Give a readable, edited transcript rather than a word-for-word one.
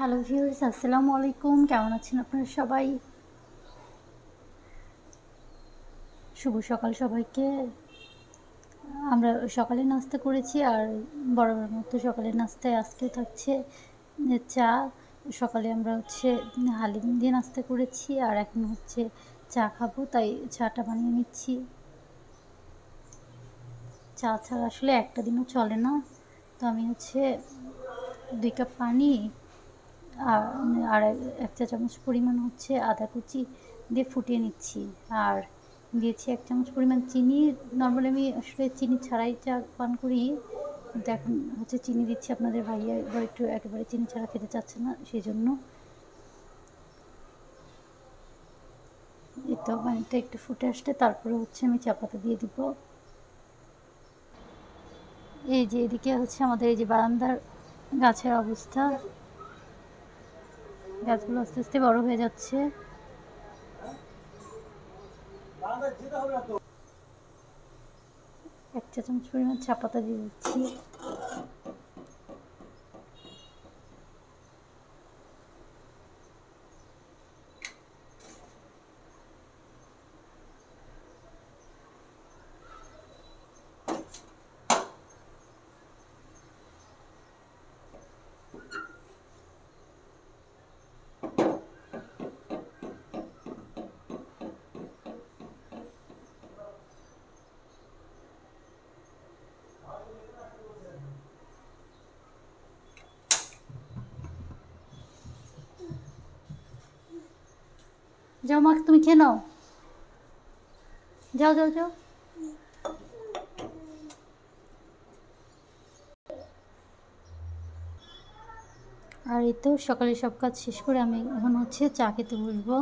Hello viewers, আসসালামু আলাইকুম। কেমন আছেন আপনারা সবাই? শুভ সকাল সবাইকে। আমরা সকালে নাস্তা করেছি আর বরাবরের মতো সকালের নাস্তায় আজকেও থাকছে চা। সকালে আমরা হালিম দিয়ে নাস্তা করেছি আর এখন চা খাবো, তাই চাটা বানিয়ে নিচ্ছি। চা ছাড়া আসলে একটা দিনও চলে না। তো আমি ২ কাপ পানি আর আর ১ চা চামচ পরিমাণ আদা কুচি দিয়ে ফুটিয়ে নিচ্ছি। আর দিয়েছি ১ চামচ পরিমাণ চিনি। নরমালি আমি আসলে চিনি ছাড়াই চা পান করি। কিন্তু এখন চিনি দিচ্ছি। আপনাদের ভাইয়া এবার একটু একেবারে চিনি ছাড়া খেতে চাচ্ছে না, সেজন্য। এই তো পানিটা একটু ফুটে আসলে তারপরে আমি চা পাতা দিয়ে দিব। এই যে এদিকে আমাদের এই যে বারান্দার গাছের অবস্থা। গাছগুলো আস্তে আস্তে বড় হয়ে যাচ্ছে। ১ চা চামচ পরিমাণ চা পাতা দিয়ে দিচ্ছি। যাও মা, তুমি খেয়ে নাও। যাও যাও যাও। আর এই তো সকালে সব কাজ শেষ করে আমি এখন চা খেতে বসবো।